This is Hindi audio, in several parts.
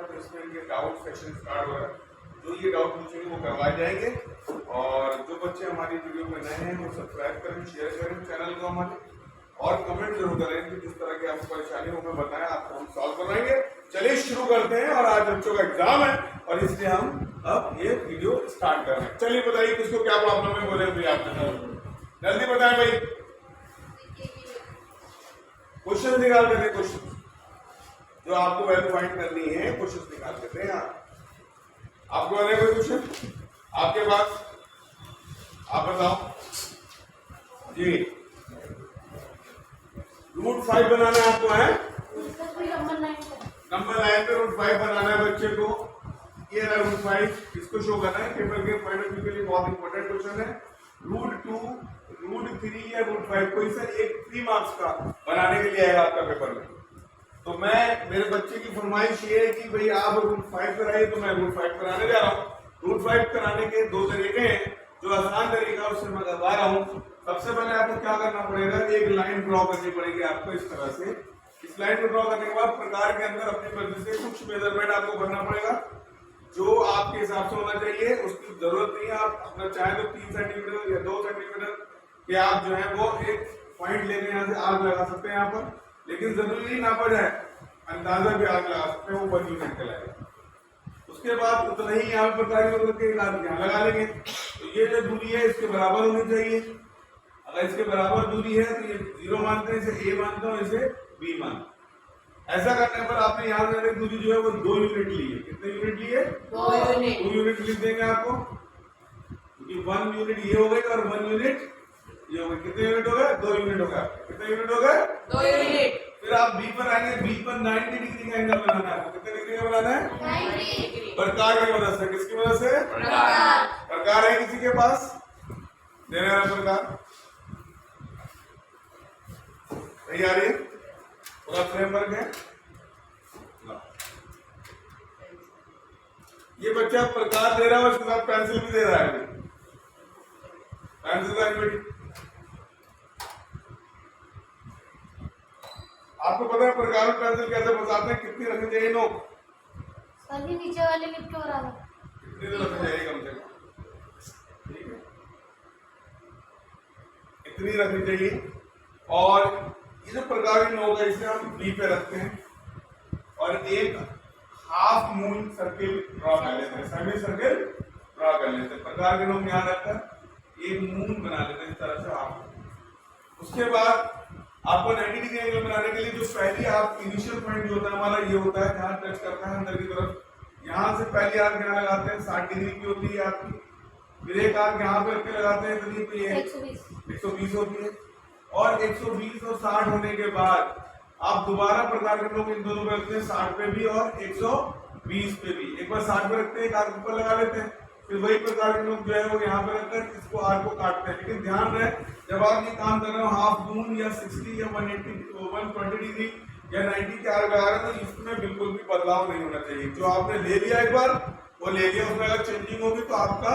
तो इसमें इनके डाउट सेक्शन स्टार्ट हो रहा है। जो ये डाउट पूछेंगे वो करवाए जाएंगे। और जो बच्चे हमारी वीडियो में नए हैं वो सब्सक्राइब करें, शेयर करें चैनल को हमारे, और कमेंट जरूर करें कि जिस तरह की आपको परेशानी हो हमें बताएं, आपको हम सॉल्व करवाएंगे। चलिए शुरू करते हैं। और आज बच्चों का एग्जाम है और इसलिए हम अब ये वीडियो स्टार्ट कर रहे हैं। चलिए बताइए किसको क्या प्रॉब्लम है, बोले भाई आपने जल्दी बताएं भाई। क्वेश्चन निकाल देते हैं, क्वेश्चन जो आपको वैल्यू फाइंड करनी है क्वेश्चन निकाल देते हैं। आपको बने कोई क्वेश्चन आपके पास, आप बताओ जी। रूट 5 बनाना है आपको, है नंबर 9 पे रूट 5 बनाना है बच्चे को। ये रहा रूट 5, इसको शो करना है। पेपर के पॉइंट ऑफ व्यू के लिए बहुत इंपॉर्टेंट क्वेश्चन है। रूट 2, रूट 3 या रूट 5 कोई सा एक 3 मार्क्स का बनाने के लिए आएगा आपका पेपर में। तो मैं मेरे बच्चे की फरमाइश ये है कि भाई आप रूट 5 कराइए, तो मैं रूट 5 कराने जा रहा हूँ। रूट 5 कराने के 2 तरीके हैं। जो आसान तरीका उससे मैं बता रहा हूँ। सबसे पहले आपको क्या करना पड़ेगा, एक लाइन ड्रॉ करनी पड़ेगी आपको इस तरह से। इस लाइन को ड्रॉ करने के बाद प्रकार के अंदर अपनी मर्जी से कुछ मेजरमेंट आपको भरना पड़ेगा जो आपके हिसाब से होना चाहिए। उसकी जरूरत नहीं है, आप अपना चाहे तो 3 सेंटीमीटर या 2 सेंटीमीटर के आप जो है वो एक पॉइंट लेके यहाँ से आग लगा सकते हैं यहाँ पर। लेकिन जरूरी नहीं नापा जाए, अंदाजा भी आग लगा सकते हैं, वो 1 यूनिट कहलाएगा। उसके बाद उतना ही यहाँ पर प्रकार के यहाँ लगा लेंगे। तो ये जो दूरी है इसके बराबर होनी चाहिए। अगर इसके बराबर दूरी है तो ये 0 मानते हैं, इसे A मानता हूँ, इसे B मानता हूँ। ऐसा करने पर आपने यहाँ से दूरी जो है वो 2 यूनिट ली है। कितने यूनिट लिए? 2 यूनिट लिख देंगे आपको, क्योंकि 1 यूनिट ये हो गई और 1 यूनिट ये हो गई। कितने यूनिट हो गए? 2 यूनिट हो गया। कितने यूनिट हो गए? 2 यूनिट। फिर आप B पर आएंगे, B पर 90 डिग्री का एंगल बनाना है। कितने डिग्री का बनाना है? 90 डिग्री। प्रकार की मदद से। किसकी मदद से? प्रकार है किसी के पास? देने वाला प्रकार तैयार है, पूरा फ्रेमवर्क है। ये बच्चा प्रकार दे रहा है, उसके साथ पेंसिल भी दे रहा है। पेंसिल का बेटी आपको पता है प्रकार में पेंसिल कैसे बताते हैं? कितनी रखनी चाहिए नोक? सभी नीचे वाले लिफ्ट हो रहा है, कितनी तो रखनी चाहिए कम से कम? ठीक है, इतनी रखनी चाहिए। और ये जो प्रकार की नोक है इसे हम बी पे रखते हैं और एक हाफ मून सर्किल ड्रॉ कर लेते हैं, सेमी सर्किल ड्रॉ कर लेते हैं। प्रकार के नोक यहाँ रखकर एक मून बना लेते हैं इस तरह से हाफ। उसके बाद आपको 90 डिग्री एंगल बनाने के लिए जो पहली आप इनिशियल पॉइंट जो होता है हमारा ये होता है जहाँ टच करता है अंदर की तरफ। यहाँ से पहली आर्क यहाँ लगाते हैं, 60 डिग्री की होती है आपकी। फिर एक आर्क यहाँ पे रख के लगाते हैं, तो ये 120 होती है। और 120 और 60 होने के बाद आप दोबारा प्रकार के लोग इन दोनों पे रखते हैं, 60 पे भी और 120 पे भी। एक बार 60 पे रखते हैं, एक आर्क ऊपर लगा लेते हैं, फिर वही प्रकार के लोग जो है वो यहाँ पे रखकर इसको आर्क को काटते हैं। लेकिन ध्यान रहे जब आप ये काम कर रहे हो हाफ मून या 60 या 120 डिग्री या 90 के आर्क लगा रहे हैं, तो इसमें बिल्कुल भी बदलाव नहीं होना चाहिए। जो आपने ले लिया एक बार वो ले लिया, उसमें अगर चेंजिंग होगी तो आपका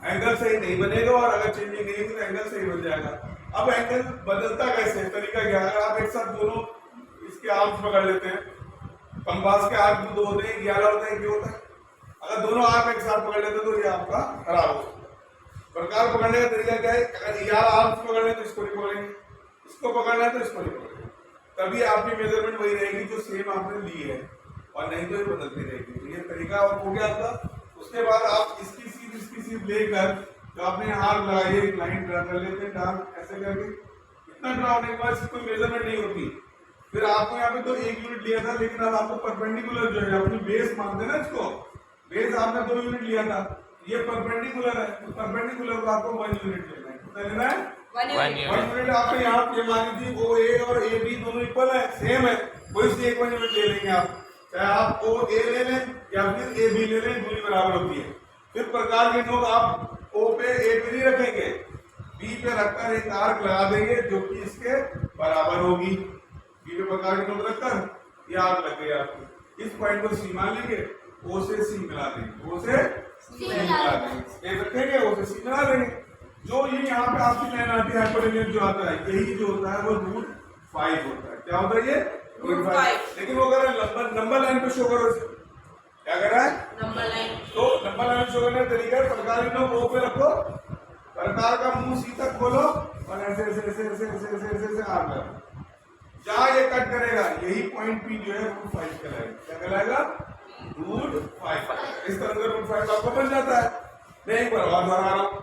एंगल सही नहीं बनेगा, और अगर चेंजिंग नहीं होगी तो एंगल सही बन जाएगा। अब एंगल बदलता कैसे, तरीका क्या है? आप एक साथ दोनों इसके आर्म्स पकड़ लेते हैं। कंपास के आर्क भी 2 होते हैं, 11 होता है, 1 होता है। अगर दोनों आर्क एक साथ पकड़ लेते हैं तो ये आपका खराब हो सकता है। प्रकार पकड़ने का तरीका क्या है? अगर 11 आर्म्स पकड़ने तो इसको नहीं पकड़ेंगे, इसको पकड़ना है तो इसको नहीं पकड़ेंगे, तभी आपकी मेजरमेंट वही रहेगी जो सेम आपने ली है, और नहीं तो ये बदलती रहेगी। तो ये तरीका हो गया आपका। उसके बाद आप इसकी सीध लेकर जो आपने आर्क लगाई एक लाइन ड्रा कर लेते हैं, डार्क ऐसे करके। इतना ड्रा होने के बाद इसकी कोई मेजरमेंट नहीं होती। फिर आपको यहाँ पे तो 1 यूनिट लिया था, लेकिन अब आपको परपेंडिकुलर जो है अपनी बेस मानते ना, इसको बेस आपने 2 यूनिट लिया था, ये परपेंडिकुलर है, तो परपेंडिकुलर को आपको 1 यूनिट लेना है। कितना लेना है? 1 यूनिट। आपने यहाँ पे मानी थी ओ ए और ए बी दोनों इक्वल है, सेम है, कोई से एक 1 यूनिट ले लेंगे आप, चाहे आप ओ ए ले लें या फिर ए बी ले लें, दूरी बराबर होती है। फिर प्रकार के नोक आप ओ पे ए पे नहीं रखेंगे, बी पे रखकर एक आर्क लगा देंगे जो कि इसके बराबर होगी। बी पे प्रकार की नोक रखकर ये आर्क लग गई आपकी। इस पॉइंट को सी मान लेंगे, ओ से सी मिला देंगे, ओ से सी मिला देंगे, ए रखेंगे, ओ से सी मिला देंगे। जो ये यहाँ पे आपकी लाइन आती है हाइपोटेन्यूज जो आता है, यही जो होता है वो रूट 5 होता है। क्या होता है ये? रूट 5। लेकिन वो अगर नंबर लाइन पे शो करो, करने का तरीका है, प्रकार इन लोग ओ पे रखो, प्रकार का मुंह सीधा खोलो और ऐसे ऐसे ऐसे ऐसे ऐसे ऐसे ऐसे ऐसे आग लगाओ। जहां ये कट करेगा यही पॉइंट पी जो है रूट 5 कहलाएगा। क्या कहलाएगा? रूट 5। इस तरह से रूट 5 आपको बन जाता है। मैं एक बार और दोहरा रहा हूं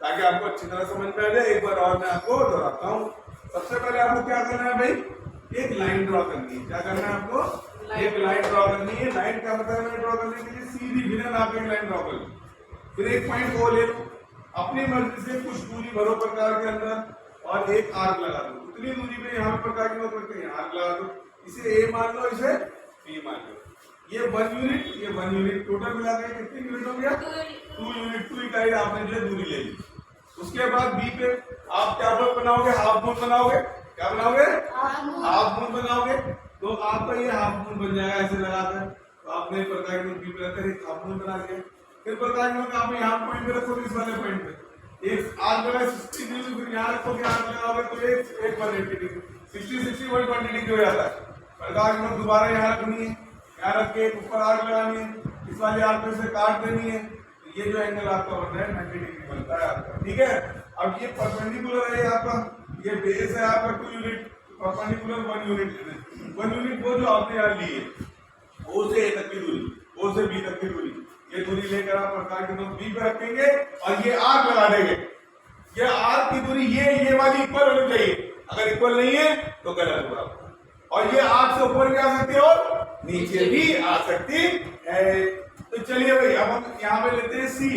ताकि आपको अच्छी तरह समझ में आ जाए। एक बार और मैं आपको दोहराता हूं। सबसे पहले आपको क्या करना है भाई? एक लाइन ड्रॉ करनी है। क्या करना है आपको? एक लाइन ड्रॉ करनी है। लाइन का मतलब है ड्रॉ करने के लिए सीधी बिना नापे एक लाइन ड्रॉ कर लो। फिर एक पॉइंट ओ ले लो, अपनी मर्जी से कुछ दूरी भरो प्रकार के अंदर और एक आर्क लगा दो। उतनी दूरी पे यहाँ प्रकार की नोट करते हैं, आर्क लगा दो। इसे ए मान लो, इसे बी मान लो। ये 1 यूनिट, ये 1 यूनिट, टोटल मिला के कितनी यूनिट हो गया? 2 यूनिट। 2 इकाई आपने जो दूरी ले ली। उसके बाद बी पे आप क्या बनाओगे? हाफ मून बनाओगे। क्या बनाओगे? हाफ मून बनाओगे। तो आपका ये हाफ मून बन जाएगा ऐसे लगाकर। तो आपने प्रकार की बी पे रखकर एक हाफ मून बना दिया। फिर प्रकार की आप यहाँ पॉइंट पे रखोगे, इस वाले पॉइंट पे एक आर्क लगा 60 डिग्री, फिर यहाँ रखोगे आर्क लगाओगे तो एक 180 डिग्री, 60 60 120 डिग्री हो जाता है। प्रकार की दोबारा यहाँ रखनी है, यहाँ रख के ऊपर आर्क लगानी है, इस वाले आर्क पे से काट देनी है। ये जो एंगल आपका बन रहा है 90 डिग्री बनता है आपका। ठीक है। अब ये परपेंडिकुलर है आपका, ये बेस है आपका 2 यूनिट, परपेंडिकुलर 1 यूनिट। 1 यूनिट वो जो आपने यहाँ ली है ओ से ए तक की दूरी, ओ से बी तक की दूरी, ये दूरी लेकर आप प्रकार के नोट बी पे रखेंगे और ये आर्क लगा देंगे। ये आर्क की दूरी ये वाली इक्वल होनी चाहिए। अगर इक्वल नहीं है तो गलत होगा। और ये आर्क से ऊपर भी आ सकती है और नीचे भी आ सकती है। तो चलिए भाई अब हम यहाँ पे लेते हैं सी।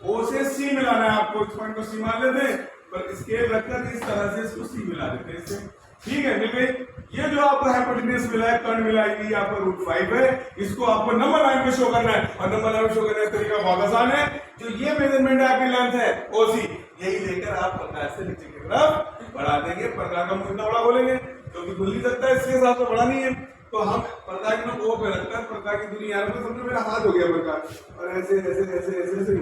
ओ से सी मिलाना है आपको। इस पॉइंट को सी मान लेते हैं, पर स्केल रखकर इस तरह से इसको सी मिला देते हैं इससे। ठीक है, मिल गई। ये जो आपको हाइपोटेन्यूज मिला है, कर्ण मिला है, ये आपका रूट 5 है। इसको आपको नंबर लाइन पे शो करना है और नंबर लाइन पे शो करने का तरीका बहुत आसान है। जो ये मेजरमेंट है आपकी लेंथ है ओसी, यही लेकर आप प्रकार से नीचे की तरफ बढ़ा देंगे। प्रकार का मुंह इतना बड़ा बोलेंगे क्योंकि खुल नहीं सकता है, इसके हिसाब से बड़ा नहीं है। तो हम प्रकार की ओ पे रखकर प्रकार की दूरी यहाँ पे, समझो मेरा हाथ हो गया प्रकार और ऐसे ऐसे ऐसे ऐसे ऐसे।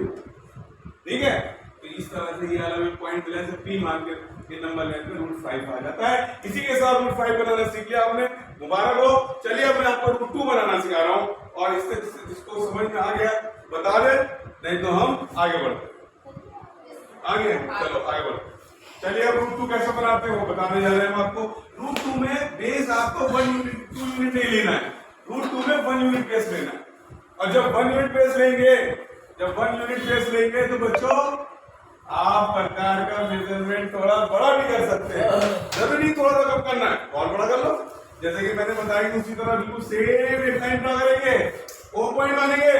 ठीक है, तो इस तरह से ये वाला पॉइंट मिला से पी मान के ये नंबर लेंथ पे रूट 5 आ जाता है। इसी के साथ रूट 5 बनाना सीख लिया आपने, मुबारक हो। चलिए अब मैं आपको रूट 2 बनाना सिखा रहा हूँ और इससे जिसको समझ में आ गया बता दे, नहीं तो हम आगे बढ़ते। आगे चलो आगे बढ़ते। चलिए अब रूट 2 कैसे बनाते हैं वो बताने जा रहे हैं हम आपको। रूट 2 में बेस आपको 1 यूनिट 2 यूनिट नहीं लेना है। रूट 2 में 1 यूनिट बेस लेना है। और जब 1 यूनिट बेस लेंगे, जब 1 यूनिट बेस लेंगे तो बच्चों आप प्रकार का मेजरमेंट थोड़ा बड़ा भी कर सकते हैं। जरूरी थोड़ा सा कम करना है, और बड़ा कर लो। जैसे कि मैंने बताया कि उसी तरह बिल्कुल सेम एक लाइन ड्रा करेंगे, ओ पॉइंट मानेंगे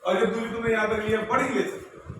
और जब दूरी तुमने यहाँ तक लिया बड़ी ले सकते हो।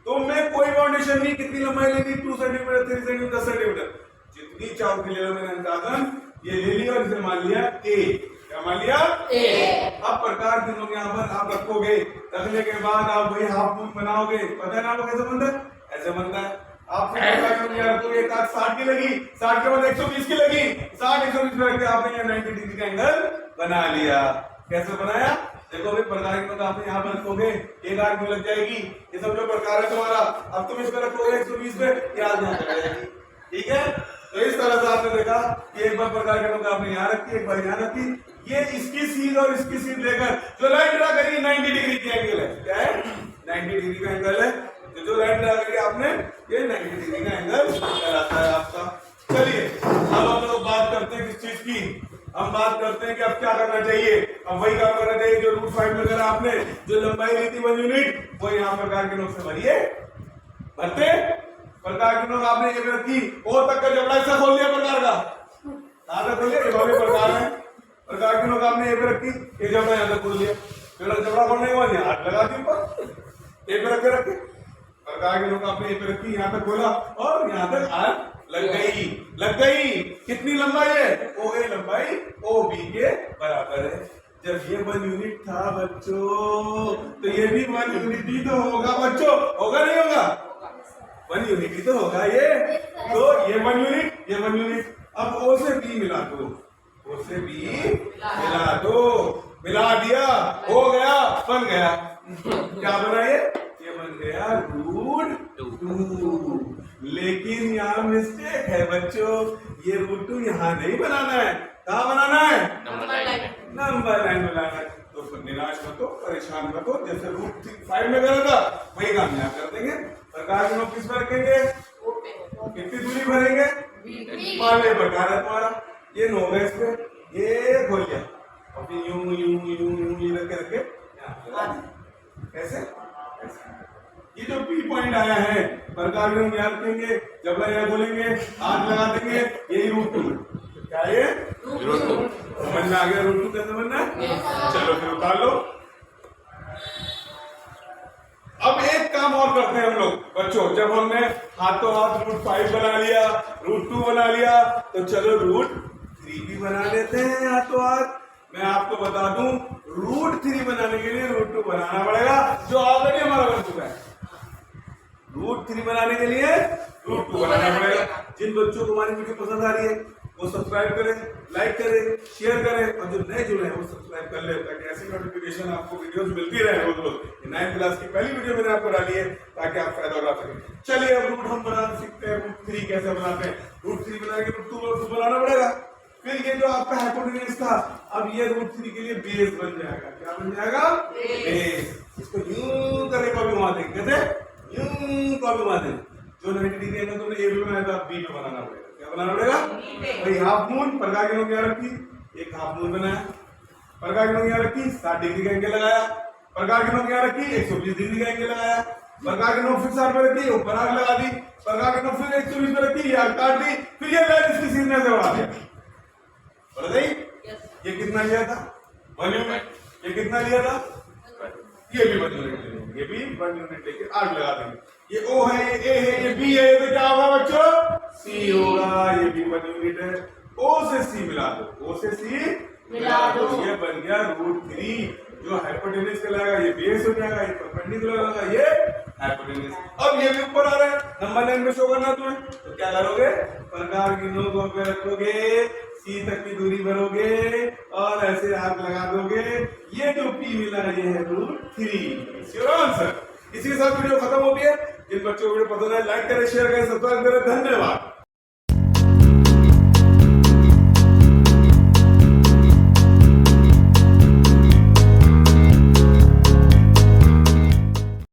तो मैं कोई बाउंडेशन नहीं, कितनी लंबाई लेनी, 2 सेंटीमीटर 3 सेंटीमीटर 10 सेंटीमीटर जितनी चाहो के ले लो। मैंने अंदाजन ये ले लिया और इसे मान लिया ए। क्या मान लिया? ए। अब प्रकार के लोग यहाँ पर आप रखोगे, रखने के बाद आप वही हाफ मून बनाओगे। पता है ना आपको कैसे बनता है? ऐसे बनता है। आप रखोगे, एक आध 60 की लगी, 60 के बाद 120 की लगी, 60 120 में रखते आपने यहाँ 90 डिग्री का एंगल बना लिया। कैसे बनाया? देखो भाई प्रकार के लोग आपने यहाँ पर रखोगे, एक आर्क में लग जाएगी। ये सब जो प्रकार है तुम्हारा, अब तुम इसमें रखोगे 120 में, ये आर्क यहाँ चढ़ जाएगी। ठीक है, तो इस तरह से आपने देखा कि एक बार प्रकार के लोग आपने यहाँ रखी, एक बार यहाँ रखी। ये इसकी सीध और इसकी सीध लेकर जो लाइन ड्रा करी 90 डिग्री की एंगल है। क्या है? 90 डिग्री का एंगल है। तो जो लाइन ड्रा करी आपने, ये 90 डिग्री का एंगल कहलाता है आपका। चलिए अब हम लोग बात करते हैं किस चीज की? हम बात करते हैं कि अब क्या करना चाहिए। अब वही काम करना चाहिए जो रूट 5 में करा आपने। जो लंबाई ली थी 1 यूनिट, वो यहाँ प्रकार के लोग से भरिए, भरते प्रकार के लोग आपने ये रखी, ओ तक का जबड़ा हिस्सा खोल दिया प्रकार का। कहां तक खोल दिया? ये प्रकार है। प्रकार के लोग आपने ये पे रखी, ये जबड़ा यहाँ तक खोल दिया। फिर जबड़ा खोलने के बाद हाथ लगा दी ऊपर, ये पे रखे रखे। प्रकार के लोग आपने ये पे रखी, यहाँ तक खोला और यहाँ तक हाथ लग गई। लग गई। कितनी लंबाई है? ओ ए लंबाई ओ बी के बराबर है। जब ये 1 यूनिट था बच्चों, तो ये भी 1 यूनिट ही तो होगा बच्चों। होगा नहीं होगा? 1 यूनिट ही तो होगा ये। तो ये 1 यूनिट, ये 1 यूनिट। अब ओ से बी मिला दो, ओ से बी मिला दो, मिला दिया, हो गया, बन गया। क्या बना ये? ये बन गया रूट 2। 2। लेकिन यहाँ मिस्टेक है बच्चों, ये √2 यहाँ नहीं बनाना है। कहाँ बनाना है? नंबर लाइन बनाना है। तो फिर निराश मत हो, परेशान मत हो, जैसे √5 में करा था वही काम यहाँ कर देंगे। प्रकार के नोट किस पर रखेंगे? कितनी दूरी भरेंगे? पाले प्रकार है तुम्हारा, ये 9 है इस पे, ये खोल लिया और फिर यूं यूं यूं यूं ये रखे रखे कैसे? ये जो P पॉइंट आया है प्रकार के याद रखेंगे, जब यहाँ खोलेंगे हाथ लगा देंगे, यही √2 क्या ये √2 समझ में आ गया? √2 कैसे बनना है? चलो फिर उतार लो। अब एक काम और करते हैं हम लोग बच्चों, जब हमने हाथों हाथ √5 बना लिया, √2 बना लिया, तो चलो √3 भी बना लेते हैं हाथों हाथ। मैं आपको बता दूं, √3 बनाने के लिए √2 बनाना पड़ेगा, जो ऑलरेडी हमारा बन चुका है। √3 बनाने के लिए √2 बनाना पड़ेगा। जिन बच्चों को हमारी वीडियो पसंद आ रही है वो सब्सक्राइब करें, लाइक करें, शेयर करें, और जो नए जुड़े हैं वो सब्सक्राइब कर ले, ताकि ऐसी नोटिफिकेशन आपको वीडियोस मिलती रहे रोज रोज। 9th क्लास की पहली वीडियो मैंने आपको डाली है ताकि आप फायदा उठा सकें। चलिए अब रूट हम बना सीखते हैं। √3 कैसे बनाते हैं? √3 बनाने के √2 बनाना पड़ेगा। फिर ये जो आपका हाइपोटेन्यूज था, अब ये √3 के लिए बेस बन जाएगा। क्या बन जाएगा? बेस। इसको यूं करके कॉपी घुमा देंगे, कैसे? यूं कॉपी घुमा देंगे। जो 90 डिग्री एंगल तुमने ए पे बनाया था, बी पे बनाना पड़ेगा। क्या बनाना पड़ेगा? भाई हाफ मून प्रकार के क्या रखी, एक हाफ मून बनाया, प्रकार के क्या रखी 60 डिग्री का एंगल लगाया, प्रकार के क्या रखी 120 डिग्री का एंगल लगाया, प्रकार के फिर 60 पे रखी, ऊपर आग लगा दी, प्रकार के फिर 120 पे रखी, आग काट दी, फिर ये लाइन इसकी सीधे से बढ़ा दिया। बढ़ गई? ये कितना लिया था? 1 यूनिट। ये कितना लिया था? ये भी 1 यूनिट लेंगे, ये भी 1 यूनिट लेके आग लगा देंगे। ये O है, ये A है, ये B है, तो क्या होगा बच्चों? C होगा। ये भी 1 यूनिट है। O से C मिला दो, O से C मिला दो, ये बन गया √3। जो हाइपोटेन्यूज कहलाएगा ये बेस हो जाएगा, ये परपेंडिकुलर होगा, ये हाइपोटेन्यूज। अब ये भी ऊपर आ रहा है, नंबर लाइन में शो करना तुम्हें, तो क्या करोगे? प्रकार की नोक पे रखोगे, C तक की दूरी भरोगे और ऐसे आग लगा दोगे। ये जो P मिला ये है √3। Your answer. इसी के साथ वीडियो खत्म होती है। जिन बच्चों को वीडियो पसंद है लाइक करें, शेयर करें, सब्सक्राइब करें। धन्यवाद।